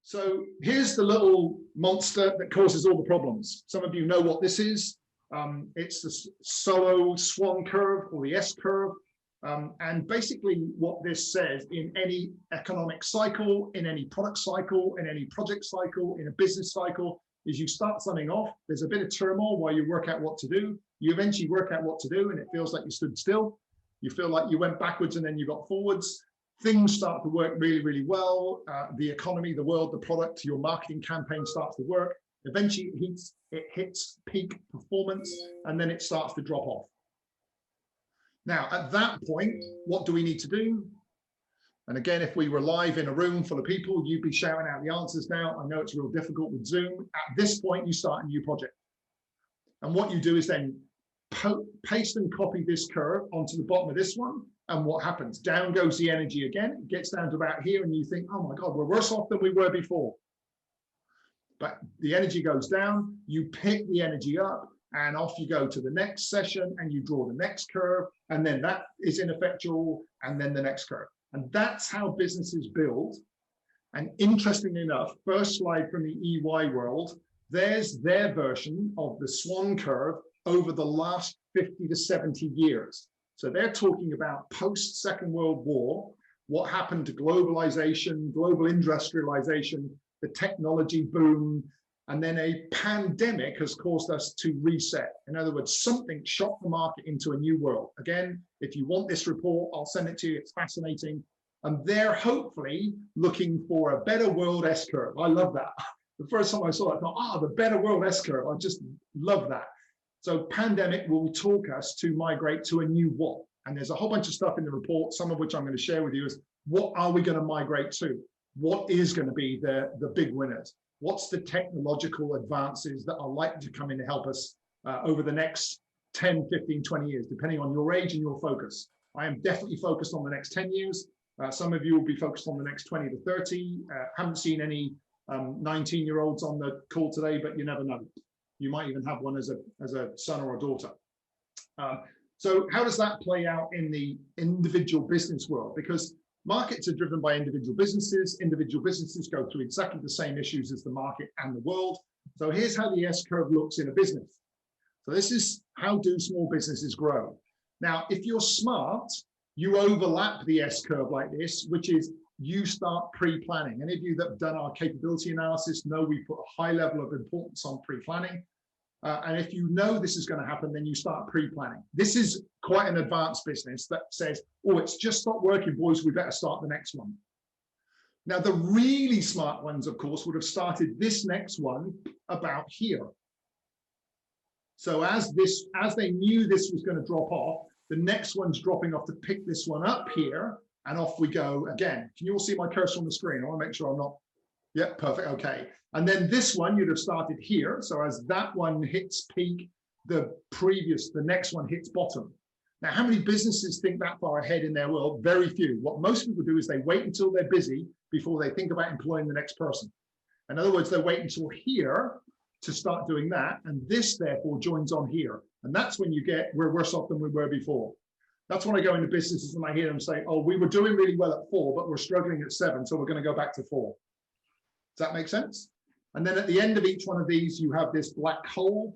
So here's the little monster that causes all the problems. Some of you know what this is. It's the swan curve, or the S curve. And basically what this says, in any economic cycle, in any product cycle, in any project cycle, in a business cycle, is you start something off, there's a bit of turmoil while you work out what to do. You eventually work out what to do, and it feels like you stood still. You feel like you went backwards and then you got forwards. Things start to work really, really well. The economy, the world, the product, your marketing campaign starts to work. Eventually it hits peak performance, and then it starts to drop off. Now, at that point, what do we need to do? And again, if we were live in a room full of people, you'd be shouting out the answers now. I know it's real difficult with Zoom. At this point, you start a new project. And what you do is then paste and copy this curve onto the bottom of this one. And what happens? Down goes the energy again. It gets down to about here, and you think, oh my God, we're worse off than we were before. But the energy goes down, you pick the energy up, and off you go to the next session, and you draw the next curve, and then that is ineffectual, and then the next curve. And that's how businesses build. And interestingly enough, first slide from the EY world, there's their version of the swan curve over the last 50 to 70 years. So they're talking about post-Second World War, what happened to globalization, global industrialization, the technology boom, and then a pandemic has caused us to reset. In other words, something shot the market into a new world. Again, if you want this report, I'll send it to you. It's fascinating. And they're hopefully looking for a better world S-curve. I love that. The first time I saw it, I thought, the better world S-curve. I just love that. So pandemic will talk us to migrate to a new what? And there's a whole bunch of stuff in the report, some of which I'm going to share with you, is what are we going to migrate to? What is going to be the big winners? What's the technological advances that are likely to come in to help us over the next 10, 15, 20 years, depending on your age and your focus? I am definitely focused on the next 10 years. Some of you will be focused on the next 20 to 30. Haven't seen any 19-year-olds on the call today, but you never know. You might even have one as a son or a daughter. So how does that play out in the individual business world? Because markets are driven by individual businesses. Individual businesses go through exactly the same issues as the market and the world. So here's how the S-curve looks in a business. So this is how do small businesses grow. Now, if you're smart, you overlap the S-curve like this, which is you start pre-planning. Any of you that have done our capability analysis know we put a high level of importance on pre-planning. And if you know this is going to happen, then you start pre-planning. This is quite an advanced business that says, oh, it's just stopped working, boys, we better start the next one. Now, the really smart ones, of course, would have started this next one about here. So as they knew this was going to drop off, the next one's dropping off to pick this one up here, and off we go again. Can you all see my cursor on the screen? I want to make sure I'm not. Yeah, perfect. Okay. And then this one you'd have started here. So as that one hits peak, the next one hits bottom. Now, how many businesses think that far ahead in their world? Very few. What most people do is they wait until they're busy before they think about employing the next person. In other words, they wait until here to start doing that. And this therefore joins on here. And that's when you get, we're worse off than we were before. That's when I go into businesses and I hear them say, oh, we were doing really well at 4, but we're struggling at 7. So we're going to go back to 4. Does that make sense? And then at the end of each one of these, you have this black hole.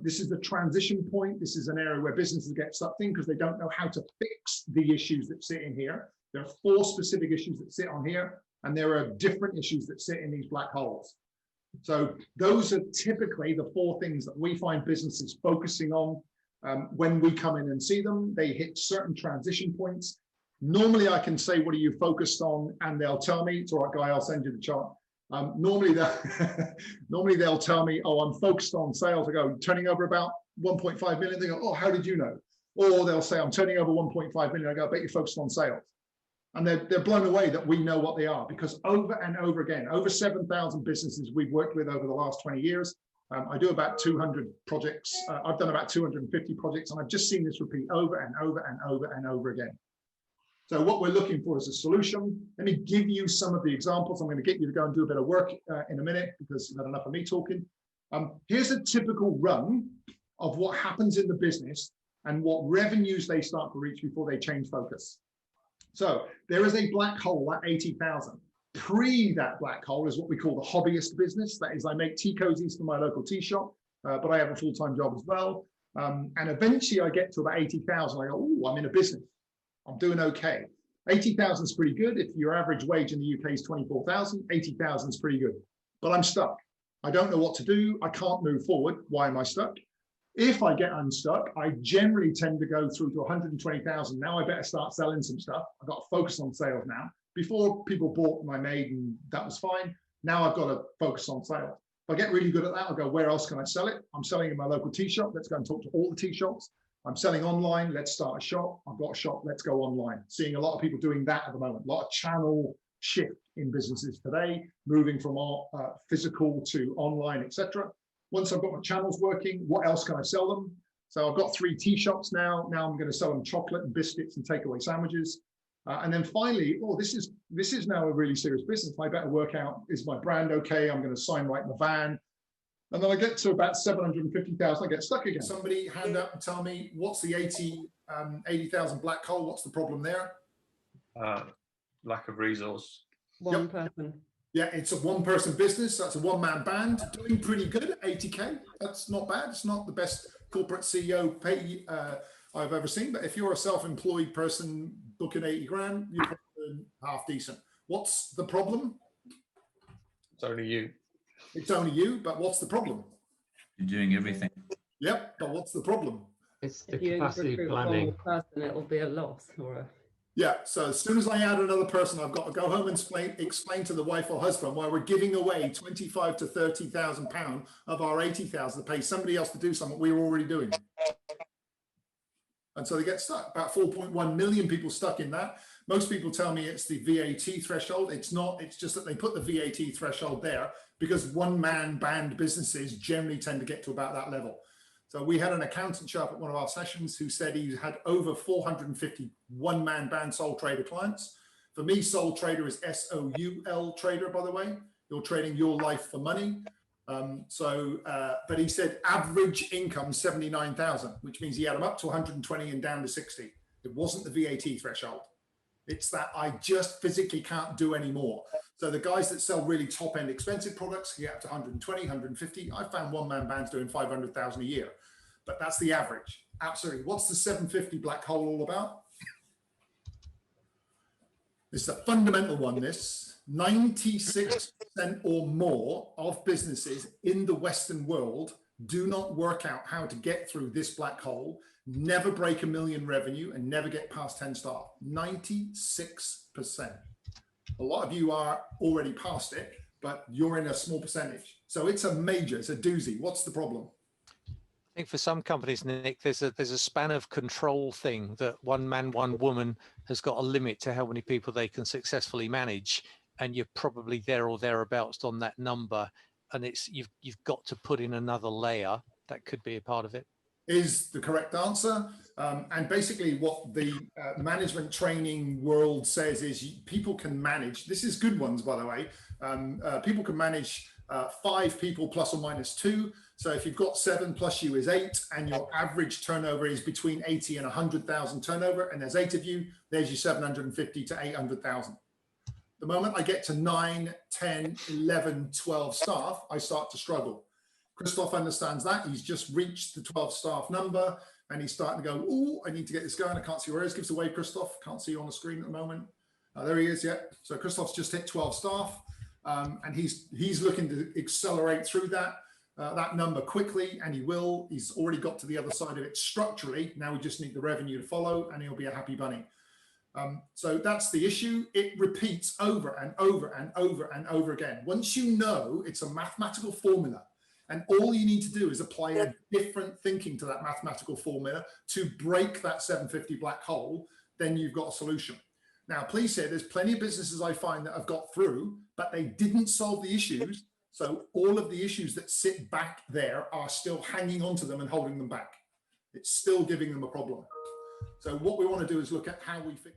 This is the transition point. This is an area where businesses get stuck in because they don't know how to fix the issues that sit in here. There are 4 specific issues that sit on here, and there are different issues that sit in these black holes. So those are typically the 4 things that we find businesses focusing on when we come in and see them. They hit certain transition points. Normally I can say, what are you focused on? And they'll tell me, it's all right, Guy, I'll send you the chart. Normally they'll tell me, oh, I'm focused on sales. I go, turning over about 1.5 million. They go, oh, how did you know? Or they'll say, I'm turning over 1.5 million. I go, I bet you're focused on sales. And they're blown away that we know what they are, because over and over again, over 7,000 businesses we've worked with over the last 20 years. I do about 200 projects. I've done about 250 projects, and I've just seen this repeat over and over and over and over again. So what we're looking for is a solution. Let me give you some of the examples. I'm going to get you to go and do a bit of work in a minute, because you've had enough of me talking. Here's a typical run of what happens in the business and what revenues they start to reach before they change focus. So there is a black hole at 80,000. Pre that black hole is what we call the hobbyist business. That is, I make tea cozies for my local tea shop, but I have a full-time job as well. And eventually I get to about 80,000. I go, oh, I'm in a business. I'm doing okay. 80,000 is pretty good. If your average wage in the UK is 24,000, 80,000 is pretty good. But I'm stuck. I don't know what to do. I can't move forward. Why am I stuck? If I get unstuck, I generally tend to go through to 120,000. Now I better start selling some stuff. I've got to focus on sales now. Before, people bought my maid and that was fine. Now I've got to focus on sales. If I get really good at that, I'll go, where else can I sell it? I'm selling in my local tea shop. Let's go and talk to all the tea shops. I'm selling online. Let's start a shop. I've got a shop. Let's go online. Seeing a lot of people doing that at the moment. A lot of channel shift in businesses today, moving from physical to online, etc. Once I've got my channels working, what else can I sell them? So I've got 3 tea shops now. Now I'm going to sell them chocolate and biscuits and takeaway sandwiches. And then finally, oh, this is now a really serious business. I better work out, is my brand okay? I'm going to sign right in the van. And then I get to about 750,000, I get stuck again. Somebody hand up and tell me, what's the 80,000 black hole? What's the problem there? Lack of resource. One person. Yeah, it's a one-person business. That's a one-man band, doing pretty good at 80K. That's not bad. It's not the best corporate CEO pay I've ever seen. But if you're a self-employed person booking 80 grand, you're probably half decent. What's the problem? It's only you. It's only you, but what's the problem? You're doing everything. Yep, but what's the problem? It's the capacity planning. Person, it will be a loss or a... Yeah, so as soon as I add another person, I've got to go home and explain to the wife or husband why we're giving away 25 to 30,000 pounds of our 80,000 to pay somebody else to do something we were already doing. And so they get stuck. About 4.1 million people stuck in that. Most people tell me it's the VAT threshold. It's not. It's just that they put the VAT threshold there because one-man band businesses generally tend to get to about that level. So we had an accountant show up at one of our sessions who said he had over 450 one-man band sole trader clients. For me, sole trader is SOUL trader, by the way. You're trading your life for money. But he said average income 79,000, which means he had them up to 120 and down to 60. It wasn't the VAT threshold. It's that I just physically can't do any more. So the guys that sell really top end expensive products get up to 120, 150. I found one-man bands doing 500,000 a year, but that's the average. Absolutely. What's the 750 black hole all about? It's a fundamental one, this. 96% or more of businesses in the Western world do not work out how to get through this black hole, never break 1 million revenue, and never get past 10 staff. 96%. A lot of you are already past it, but you're in a small percentage. So it's a doozy. What's the problem? I think for some companies, Nick, there's a span of control thing that one man, one woman has got a limit to how many people they can successfully manage. And you're probably there or thereabouts on that number. And it's you've got to put in another layer. That could be a part of it. Is the correct answer. And basically what the management training world says is people can manage, this is good ones, by the way, people can manage 5 people plus or minus 2. So if you've got 7 plus you is 8 and your average turnover is between 80 and 100,000 turnover and there's 8 of you, there's your 750 to 800,000. The moment I get to 9, 10, 11, 12 staff, I start to struggle. Christoph understands that. He's just reached the 12 staff number and he's starting to go, oh, I need to get this going. I can't see where he is. Gives away, Christoph. Can't see you on the screen at the moment. There he is, yeah. So Christoph's just hit 12 staff and he's looking to accelerate through that number quickly, and he will. He's already got to the other side of it structurally. Now we just need the revenue to follow and he'll be a happy bunny. So that's the issue. It repeats over and over and over and over again. Once you know it's a mathematical formula, and all you need to do is apply a different thinking to that mathematical formula to break that 750 black hole, then you've got a solution. Now, please say there's plenty of businesses I find that have got through, but they didn't solve the issues. So all of the issues that sit back there are still hanging on to them and holding them back. It's still giving them a problem. So what we want to do is look at how we fix